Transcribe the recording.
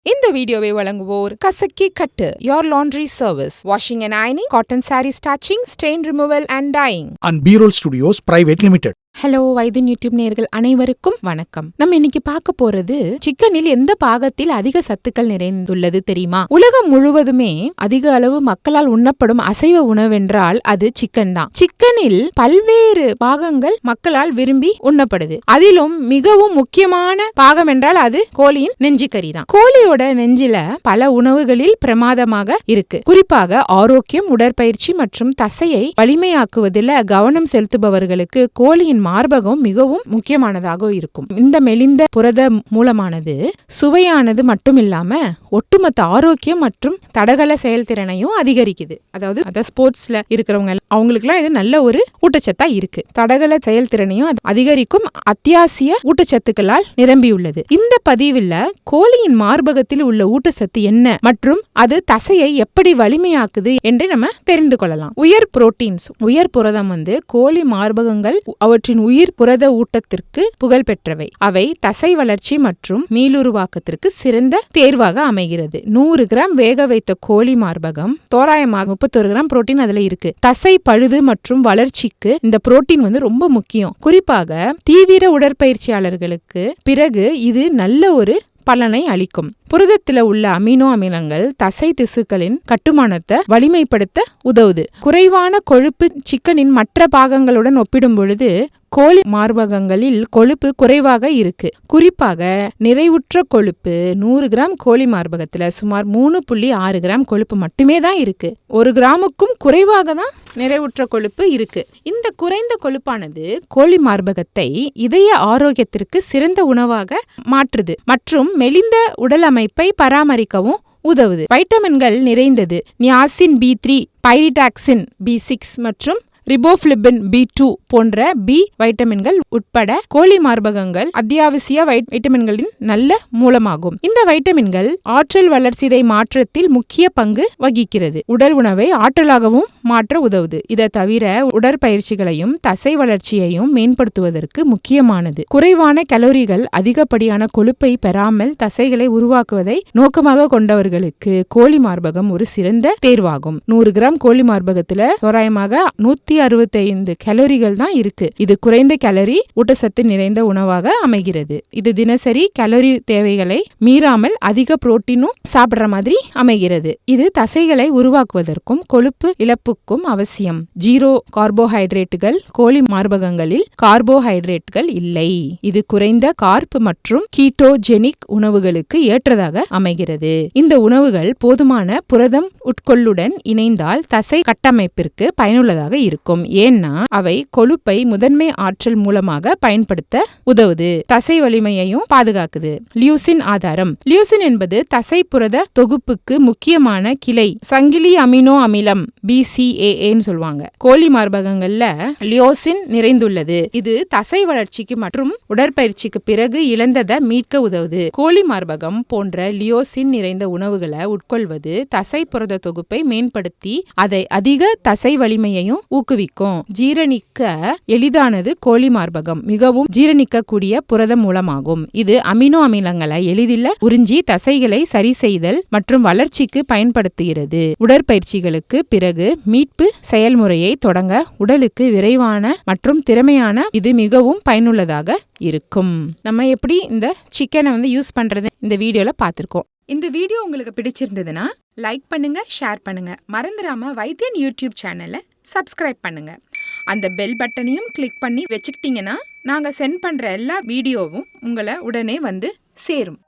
இந்த வீடியோவை வழங்குவோர் கசக்கி கட்டு your laundry service washing and ironing cotton saree starching stain removal and dyeing and B-Roll Studios Private Limited. Hello வைத்தின் YouTube நேயர்கள் அனைவருக்கும் வணக்கம். நம்ம இன்னைக்கு பார்க்க போறது சிக்கனில் எந்த பாகத்தில் அதிக சத்துக்கள் நிறைந்துள்ளது தெரியுமா? உலகம் முழுவதுமே அதிக அளவு மக்களால் உண்ணப்படும் அசைவ உணவென்றால் அது சிக்கன் தான். சிக்கனில் பல்வேறு பாகங்கள் மக்களால் விரும்பி உண்ணப்படுது. அதிலும் மிகவும் முக்கியமான பாகம் என்றால் அது கோழியின் நெஞ்சுக்கறி தான். கோழியோட நெஞ்சில பல உணவுகளில் பிரமாதமாக இருக்கு. குறிப்பாக ஆரோக்கியம், உடற்பயிற்சி மற்றும் தசையை வலிமையாக்குவதில் கவனம் செலுத்துபவர்களுக்கு கோழியின் மார்பகம் மிகவும் முக்கியமானதாக இருக்கும். இந்த மெலிந்த புரத மூலமானது சுவையானது மட்டும் இல்லாம ஒட்டுமொத்த ஆரோக்கியம் மற்றும் தடகள செயல்திறனையும் அதிகரிக்குது. அதாவது ஸ்போர்ட்ஸ்ல இருக்கிறவங்க அவங்களுக்குலாம் இது நல்ல ஒரு ஊட்டச்சத்தா இருக்கு. தடகள செயல்திறனையும் அதிகரிக்கும் அத்தியாவசிய ஊட்டச்சத்துக்களால் நிரம்பியுள்ளது. இந்த பதிவில் கோழியின் மார்பகத்தில் உள்ள ஊட்டச்சத்து என்ன மற்றும் அது தசையை எப்படி வலிமையாக்குது என்று நம்ம தெரிந்து கொள்ளலாம். உயர் புரோட்டீன்ஸ், உயர் புரதம் கோழி மார்பகங்கள் அவற்றின் உயிர் புரத ஊட்டத்திற்கு புகழ் பெற்றவை. அவை தசை வளர்ச்சி மற்றும் மீளுருவாக்கத்திற்கு சிறந்த தேர்வாக அமைகிறது. 100 கிராம் வேக வைத்த கோழி மார்பகம் தோராயமாக 31 கிராம் புரோட்டீன் அதுல இருக்கு. தசை பழுது மற்றும் வளர்ச்சிக்கு இந்த புரோட்டீன் ரொம்ப முக்கியம். குறிப்பாக தீவிர உடற்பயிற்சியாளர்களுக்கு பிறகு இது நல்ல ஒரு பலனை அளிக்கும். புரதத்தில் உள்ள அமினோ அமிலங்கள் தசை திசுக்களின் கட்டுமானத்தை வலிமைப்படுத்த உதவுது. குறைவான கொழுப்பு சிக்கனின் மற்ற பாகங்களுடன் ஒப்பிடும் பொழுது கோழி மார்பகங்களில் கொழுப்பு குறைவாக இருக்கு. குறிப்பாக நிறைவுற்ற கொழுப்பு 100 கிராம் கோழி மார்பகத்துல சுமார் 3.6 கிராம் கொழுப்பு மட்டுமே தான் இருக்கு. 1 கிராமுக்கும் குறைவாக தான் நிறைவுற்ற கொழுப்பு இருக்கு. இந்த குறைந்த கொழுப்பானது கோழி மார்பகத்தை இதய ஆரோக்கியத்திற்கு சிறந்த உணவாக மாற்றுது மற்றும் மெலிந்த உடல் அமைப்பை பராமரிக்கவும் உதவுது. வைட்டமின்கள் நிறைந்தது. நியாசின் B3, பைரிடாக்சின் B6 மற்றும் ரிபோஃப்ளிபின் B2 போன்ற பி வைட்டமின்கள் உட்பட கோழி மார்பகங்கள் அத்தியாவசிய வைட்டமின்களின் நல்ல மூலமாகும். இந்த வைட்டமின்கள் ஆற்றல் வளர்ச்சிதை மாற்றத்தில் முக்கிய பங்கு வகிக்கிறது. உடல் உணவை ஆற்றலாகவும் மாற்ற உதவுது. இதை தவிர உடற்பயிற்சிகளையும் தசை வளர்ச்சியையும் மேம்படுத்துவதற்கு முக்கியமானது. குறைவான கலோரிகள், அதிகப்படியான கொழுப்பை பெறாமல் தசைகளை உருவாக்குவதை நோக்கமாக கொண்டவர்களுக்கு கோழி மார்பகம் ஒரு சிறந்த தேர்வாகும். 100 கிராம் கோழி மார்பகத்துல தோராயமாக 165 கலோரிகள் தான் இருக்கு. இது குறைந்த கலோரி ஊட்டச்சத்து நிறைந்த உணவாக அமைகிறது. இது தினசரி கலோரி தேவைகளை மீறாமல் அதிக புரோட்டீனும் சாப்பிடுற மாதிரி அமைகிறது. இது தசைகளை உருவாக்குவதற்கும் கொழுப்பு இழப்புக்கும் அவசியம். 0 கார்போஹைட்ரேட்டுகள். கோழி மார்பகங்களில் கார்போஹைட்ரேட்டுகள் இல்லை. இது குறைந்த கார்ப் மற்றும் கீட்டோஜெனிக் உணவுகளுக்கு ஏற்றதாக அமைகிறது. இந்த உணவுகள் போதுமான புரதம் உட்கொள்ளுடன் இணைந்தால் தசை கட்டமைப்பிற்கு பயனுள்ளதாக இருக்கும். ஏன்னா அவை கொழுப்பை முதன்மை ஆற்றல் மூலமாக பயன்படுத்த உதவுது. தசை வலிமையையும் பாதுகாக்குது. லியூசின் ஆதாரம். லியூசின் என்பது தசை புரத தொகுப்புக்கு முக்கியமான கிளை சங்கிலி அமினோ அமிலம் BCAA சொல்லுவாங்க. கோழி மார்பகங்கள்ல லியோசின் நிறைந்துள்ளது. இது தசை வளர்ச்சிக்கு மற்றும் உடற்பயிற்சிக்கு பிறகு இழந்ததை மீட்க உதவுது. கோழி மார்பகம் போன்ற லியோசின் நிறைந்த உணவுகளை உட்கொள்வது தசை புரத தொகுப்பை மேம்படுத்தி அதை அதிக தசை வலிமையையும் ஊக்குவிக்கும். ஜீரணிக்க எளிதானது. கோழி மார்பகம் மிகவும் ஜீரணிக்கக்கூடிய புரத மூலமாகும். இது அமினோ அமிலங்களை எளிதில் உறிஞ்சி தசைகளை சரி செய்தல் மற்றும் வளர்ச்சிக்கு பயன்படுத்துகிறது. உடற்பயிற்சிகளுக்கு பிறகு மீட்பு செயல்முறையை தொடங்க உடலுக்கு விரைவான மற்றும் திறமையான இது மிகவும் பயனுள்ளதாக இருக்கும். நம்ம எப்படி இந்த சிக்கனை யூஸ் பண்றது இந்த வீடியோல பார்த்திருக்கோம். இந்த வீடியோ உங்களுக்கு பிடிச்சிருந்ததுன்னா லைக் பண்ணுங்க, ஷேர் பண்ணுங்க. மறந்துடாம வைத்தியன் யூடியூப் சேனலை சப்ஸ்கிரைப் பண்ணுங்க. அந்த பெல் பட்டனையும் கிளிக் பண்ணி வச்சுக்கிட்டீங்கன்னா நாங்கள் சென்ட் பண்ற எல்லா வீடியோவும் உங்களை உடனே சேரும்.